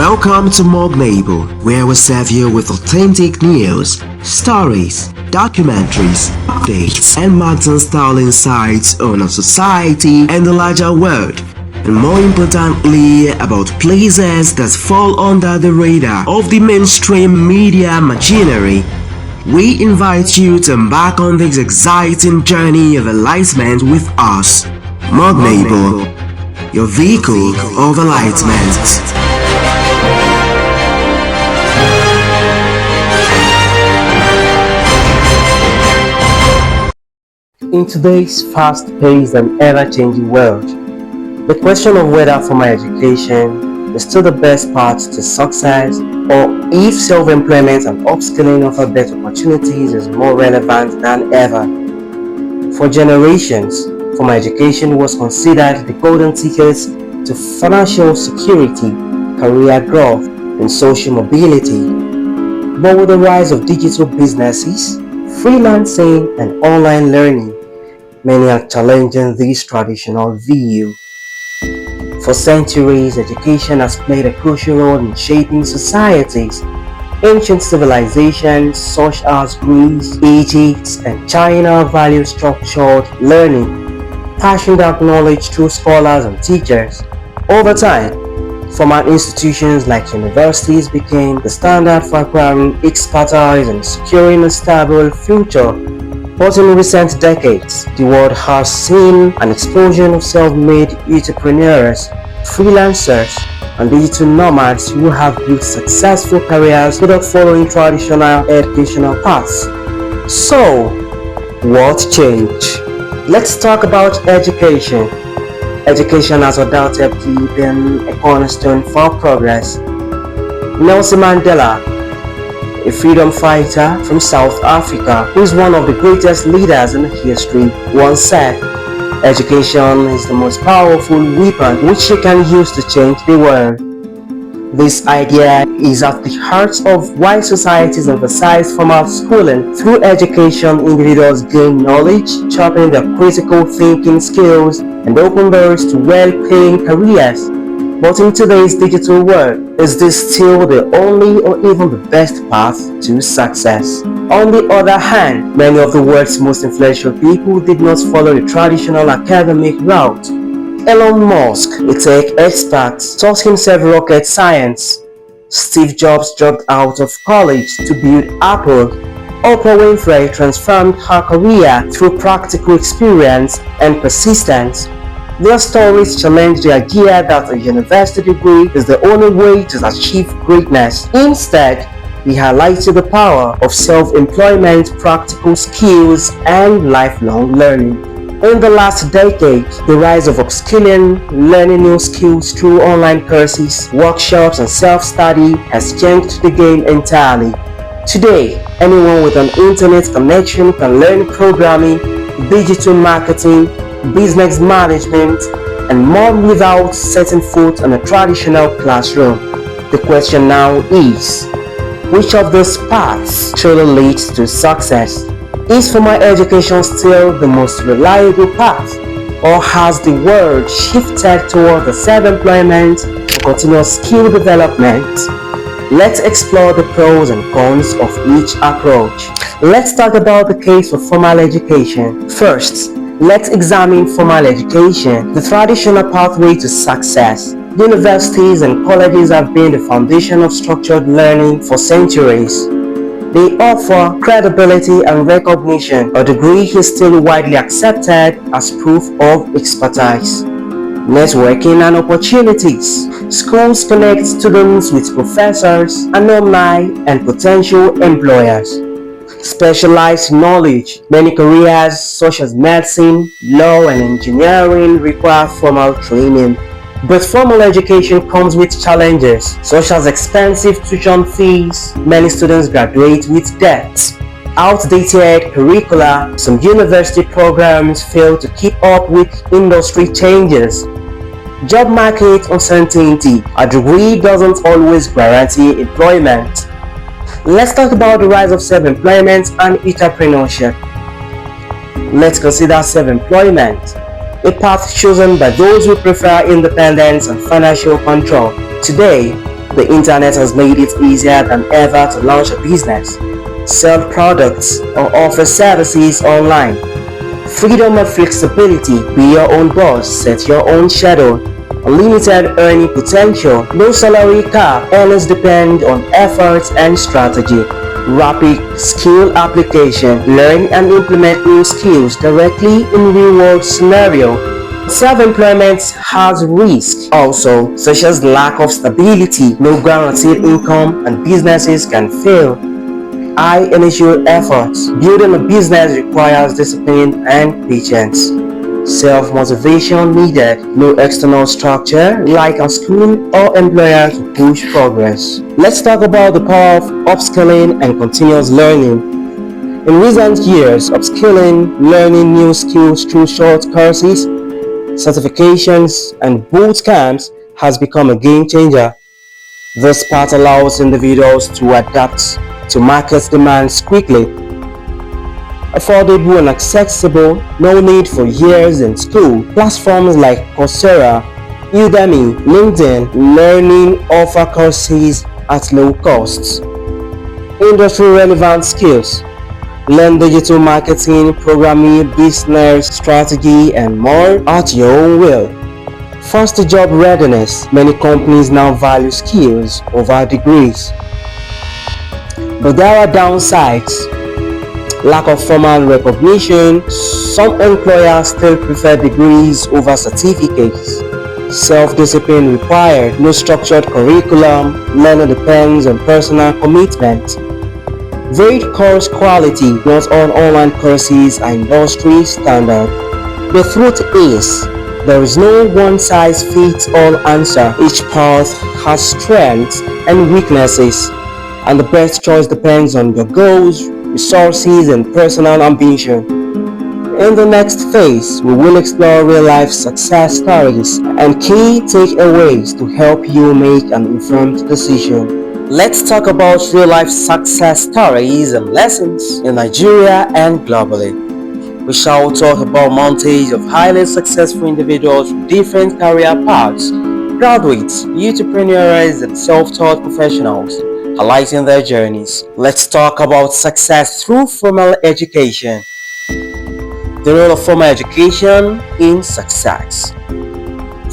Welcome to Mob Label, where we serve you with authentic news, stories, documentaries, updates, and magazine-style insights on our society and the larger world, and more importantly, about places that fall under the radar of the mainstream media machinery. We invite you to embark on this exciting journey of enlightenment with us. Mob Label, your vehicle of enlightenment. In today's fast-paced and ever-changing world, the question of whether formal education is still the best path to success or if self-employment and upskilling offer better opportunities is more relevant than ever. For generations, formal education was considered the golden ticket to financial security, career growth, and social mobility. But with the rise of digital businesses, freelancing, and online learning, many are challenging this traditional view. For centuries, education has played a crucial role in shaping societies. Ancient civilizations such as Greece, Egypt, and China value structured learning, passing down knowledge through scholars and teachers. Over time, formal institutions like universities became the standard for acquiring expertise and securing a stable future. But in recent decades, the world has seen an explosion of self-made entrepreneurs, freelancers, and digital nomads who have built successful careers without following traditional educational paths. So, what changed? Let's talk about education. Education has undoubtedly been a cornerstone for progress. Nelson Mandela, a freedom fighter from South Africa who is one of the greatest leaders in history, once said, "Education is the most powerful weapon which you can use to change the world." This idea is at the heart of why societies emphasize formal schooling. Through education, individuals gain knowledge, sharpen their critical thinking skills, and open doors to well-paying careers. But in today's digital world, is this still the only or even the best path to success? On the other hand, many of the world's most influential people did not follow the traditional academic route. Elon Musk, a tech expert, taught himself rocket science. Steve Jobs dropped out of college to build Apple. Oprah Winfrey transformed her career through practical experience and persistence. Their stories challenge the idea that a university degree is the only way to achieve greatness. Instead, they highlighted the power of self-employment, practical skills, and lifelong learning. In the last decade, the rise of upskilling, learning new skills through online courses, workshops, and self-study has changed the game entirely. Today, anyone with an internet connection can learn programming, digital marketing, business management, and more without setting foot in a traditional classroom. The question now is, which of these paths truly leads to success? Is formal education still the most reliable path, or has the world shifted toward the self-employment and continuous skill development? Let's explore the pros and cons of each approach. Let's talk about the case for formal education. First, let's examine formal education, the traditional pathway to success. Universities and colleges have been the foundation of structured learning for centuries. They offer credibility and recognition. A degree is still widely accepted as proof of expertise. Networking and opportunities. Schools connect students with professors, alumni, and potential employers. Specialized knowledge. Many careers such as medicine, law, and engineering require formal training. But formal education comes with challenges such as expensive tuition fees. Many students graduate with debt. Outdated curricula. Some university programs fail to keep up with industry changes. Job market uncertainty. A degree doesn't always guarantee employment. Let's talk about the rise of self-employment and entrepreneurship. Let's consider self-employment, a path chosen by those who prefer independence and financial control. Today, The internet has made it easier than ever to launch a business, sell products, or offer services online. Freedom and flexibility, be your own boss, set your own schedule, unlimited earning potential, no salary cap, always depend on effort and strategy. Rapid skill application, learn and implement new skills directly in real-world scenario. Self-employment has risks also, such as lack of stability, no guaranteed income, and businesses can fail. High initial efforts. Building a business requires discipline and patience. Self-motivation needed. No external structure like a school or employer to push progress. Let's talk about the power of upskilling and continuous learning. In recent years, upskilling, learning new skills through short courses, certifications, and boot camps has become a game changer. This path allows individuals to adapt to market demands quickly. Affordable and accessible, no need for years in school. Platforms like Coursera, Udemy, LinkedIn Learning offer courses at low costs. Industry relevant skills. Learn digital marketing, programming, business strategy, and more at your own will. First job readiness. Many companies now value skills over degrees. But there are downsides. Lack of formal recognition. Some employers still prefer degrees over certificates. Self-discipline required. No structured curriculum. Learning depends on personal commitment. Varied course quality. Not all online courses are industry standard. The truth is, there is no one-size-fits-all answer. Each path has strengths and weaknesses, and the best choice depends on your goals, resources, and personal ambition. In the next phase, we will explore real-life success stories and key takeaways to help you make an informed decision. Let's talk about real-life success stories and lessons in Nigeria and globally. We shall talk about montage of highly successful individuals with different career paths, graduates, entrepreneurs, and self-taught professionals, highlighting their journeys. Let's talk about success through formal education. The role of formal education in success.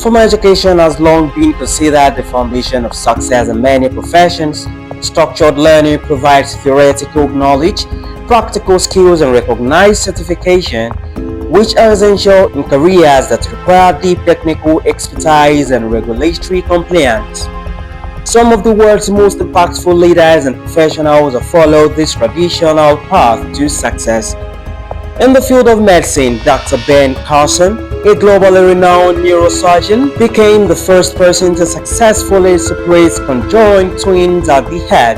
Formal education has long been considered the foundation of success in many professions. Structured learning provides theoretical knowledge, practical skills, and recognized certification, which are essential in careers that require deep technical expertise and regulatory compliance. Some of the world's most impactful leaders and professionals have followed this traditional path to success. In the field of medicine, Dr. Carson, a globally renowned neurosurgeon, became the first person to successfully separate conjoined twins at the head.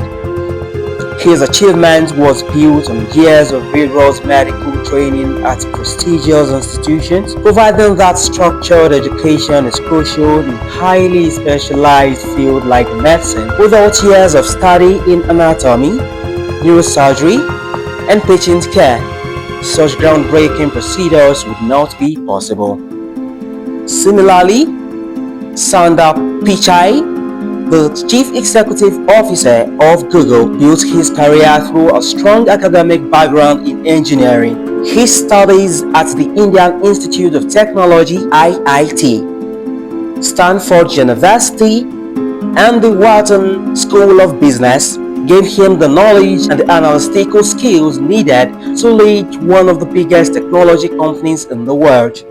His achievement was built on years of rigorous medical training at prestigious institutions, providing that structured education is crucial in highly specialized fields like medicine. Without years of study in anatomy, neurosurgery, and patient care, such groundbreaking procedures would not be possible. Similarly, Sundar Pichai, the Chief Executive Officer of Google, built his career through a strong academic background in engineering. His studies at the Indian Institute of Technology (IIT), Stanford University, and the Wharton School of Business gave him the knowledge and the analytical skills needed to lead one of the biggest technology companies in the world.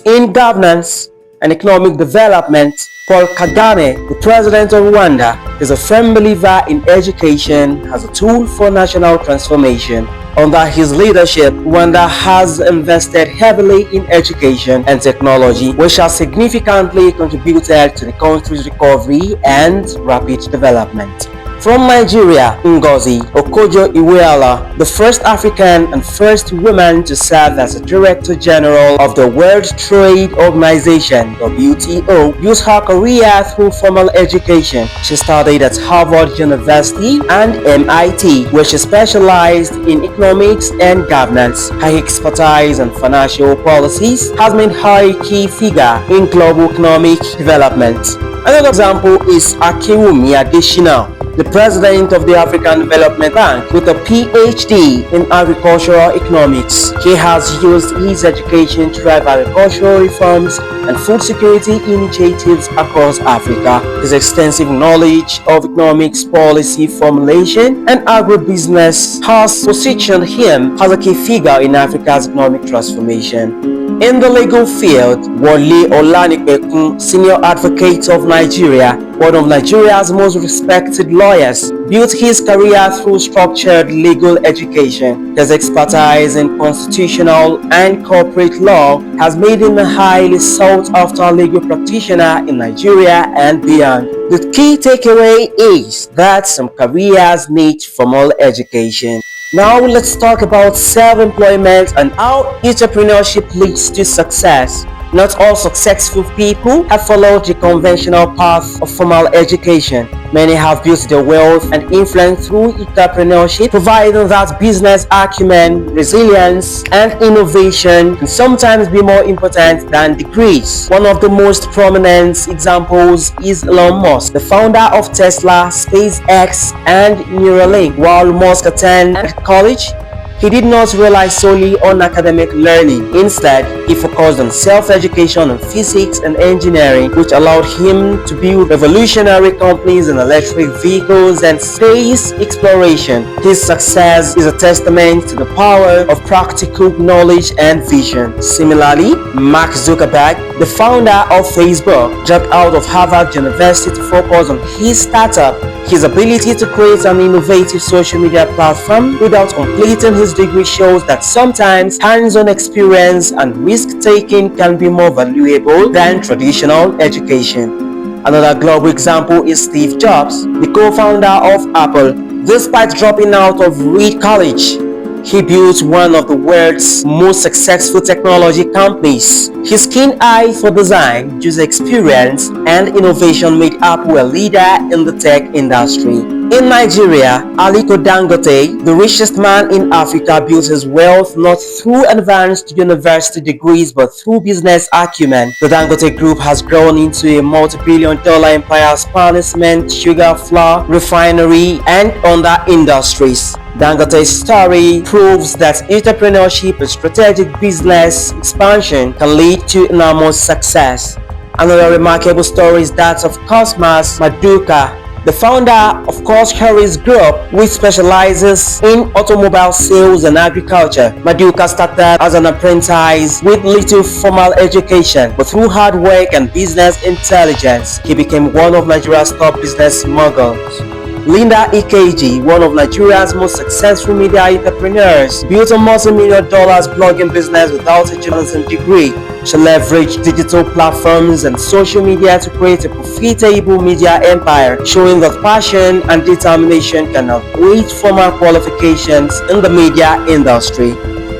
In governance and economic development, Paul Kagame, the president of Rwanda, is a firm believer in education as a tool for national transformation. Under his leadership, Rwanda has invested heavily in education and technology, which has significantly contributed to the country's recovery and rapid development. From Nigeria, Ngozi Okonjo-Iweala, the first African and first woman to serve as a Director General of the World Trade Organization (WTO), used her career through formal education. She studied at Harvard University and MIT, where she specialized in economics and governance. Her expertise in financial policies has made her a key figure in global economic development. Another example is Akinwumi Adesina, the president of the African Development Bank, with a PhD in agricultural economics. He has used his education to drive agricultural reforms and food security initiatives across Africa. His extensive knowledge of economics policy formulation and agribusiness has positioned him as a key figure in Africa's economic transformation. In the legal field, Wole Olanipekun, senior advocate of Nigeria, one of Nigeria's most respected lawyers, built his career through structured legal education. His expertise in constitutional and corporate law has made him a highly sought-after legal practitioner in Nigeria and beyond. The key takeaway is that some careers need formal education. Now let's talk about self-employment and how entrepreneurship leads to success. Not all successful people have followed the conventional path of formal education. Many have built their wealth and influence through entrepreneurship, providing that business acumen, resilience, and innovation can sometimes be more important than degrees. One of the most prominent examples is Elon Musk, the founder of Tesla, SpaceX, and Neuralink. While Musk attended college, he did not rely solely on academic learning. Instead, he focused on self-education in physics and engineering, which allowed him to build revolutionary companies in electric vehicles and space exploration. His success is a testament to the power of practical knowledge and vision. Similarly, Mark Zuckerberg, the founder of Facebook, dropped out of Harvard University to focus on his startup. His ability to create an innovative social media platform without completing his degree shows that sometimes hands-on experience and risk-taking can be more valuable than traditional education. Another global example is Steve Jobs, the co-founder of Apple. Despite dropping out of Reed College, he built one of the world's most successful technology companies. His keen eye for design, user experience, and innovation made Apple a leader in the tech industry. In Nigeria, Aliko Dangote, the richest man in Africa, built his wealth not through advanced university degrees but through business acumen. The Dangote Group has grown into a multi-billion-dollar empire spanning cement, sugar, flour, refinery, and other industries. Dangote's story proves that entrepreneurship and strategic business expansion can lead to enormous success. Another remarkable story is that of Cosmas Maduka, the founder of Carson Group, which specializes in automobile sales and agriculture. Maduka started as an apprentice with little formal education, but through hard work and business intelligence, he became one of Nigeria's top business moguls. Linda Ikeji, one of Nigeria's most successful media entrepreneurs, built a multi-million dollars blogging business without a journalism degree. She leveraged digital platforms and social media to create a profitable media empire, showing that passion and determination can outweigh formal qualifications in the media industry.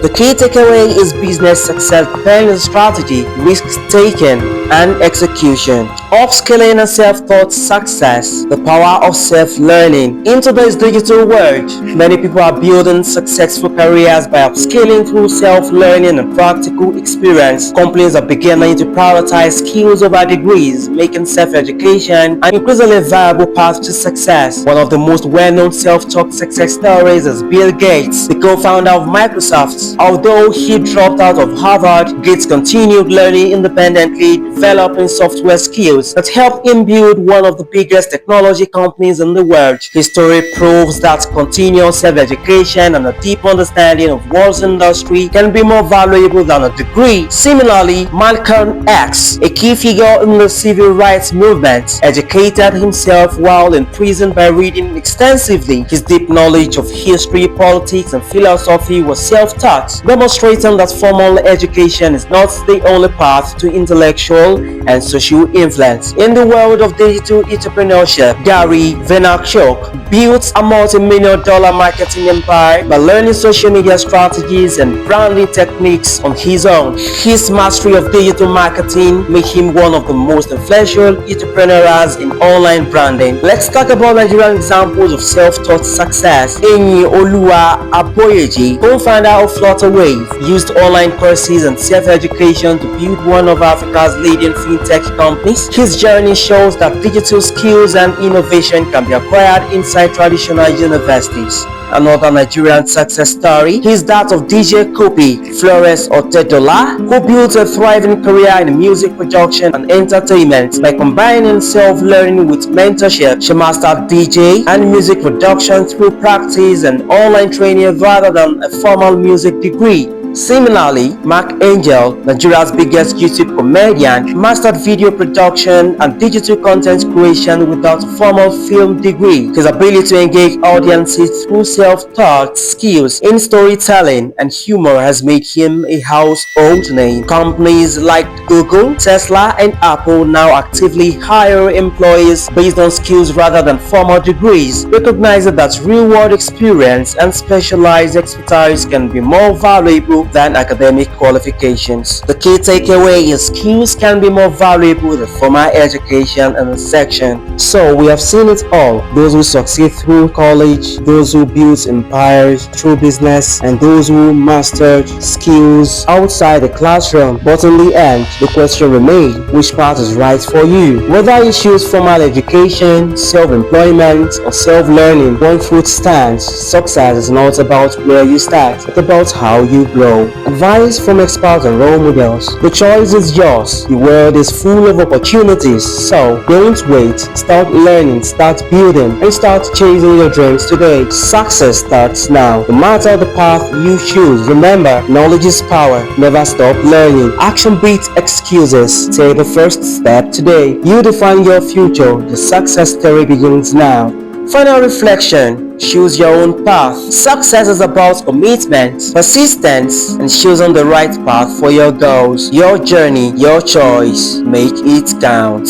The key takeaway is business success depends on strategy, risk-taking, and execution. Upskilling and self-taught success, the power of self-learning. In today's digital world, many people are building successful careers by upskilling through self-learning and practical experience. Companies are beginning to prioritize skills over degrees, making self-education an increasingly viable path to success. One of the most well-known self-taught success stories is Bill Gates, the co-founder of Microsoft. Although he dropped out of Harvard, Gates continued learning independently, developing software skills that helped him build one of the biggest technology companies in the world. His story proves that continuous self-education and a deep understanding of world's industry can be more valuable than a degree. Similarly, Malcolm X, a key figure in the civil rights movement, educated himself while in prison by reading extensively. His deep knowledge of history, politics, and philosophy was self-taught, demonstrating that formal education is not the only path to intellectual and social influence. confidence. In the world of digital entrepreneurship, Gary Vaynerchuk built a multi-million-dollar marketing empire by learning social media strategies and branding techniques on his own. His mastery of digital marketing made him one of the most influential entrepreneurs in online branding. Let's talk about Nigerian examples of self-taught success. Oluwa Aboyeji, co-founder of Flutterwave, used online courses and self-education to build one of Africa's leading fintech companies. His journey shows that digital skills and innovation can be acquired inside traditional universities. Another Nigerian success story is that of DJ Kopi Flores Otedola, who built a thriving career in music production and entertainment by combining self-learning with mentorship. She mastered DJ and music production through practice and online training rather than a formal music degree. Similarly, Mark Angel, Nigeria's biggest YouTube comedian, mastered video production and digital content creation without a formal film degree. His ability to engage audiences through self-taught skills in storytelling and humor has made him a household name. Companies like Google, Tesla, and Apple now actively hire employees based on skills rather than formal degrees, recognizing that real-world experience and specialized expertise can be more valuable than academic qualifications. The key takeaway is skills can be more valuable than formal education in this section. So we have seen it all: those who succeed through college, those who build empires through business, and those who mastered skills outside the classroom. But in the end, the question remains: which path is right for you? Whether you choose formal education, self-employment, or self-learning, one truth stands: success is not about where you start, it's about how you grow. Advice from experts and role models: the choice is yours. The world is full of opportunities, so don't wait. Start learning, start building, and start chasing your dreams today. Success starts now. No matter the path you choose, remember, knowledge is power. Never stop learning. Action beats excuses. Take the first step today. You define your future. The success story begins now. Final reflection: choose your own path. Success is about commitment, persistence, and choosing the right path for your goals. Your journey, your choice. Make it count.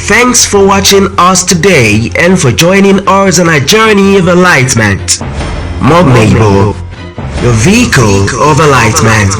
Thanks for watching us today and for joining us on our journey of enlightenment. Mognable, the vehicle of enlightenment.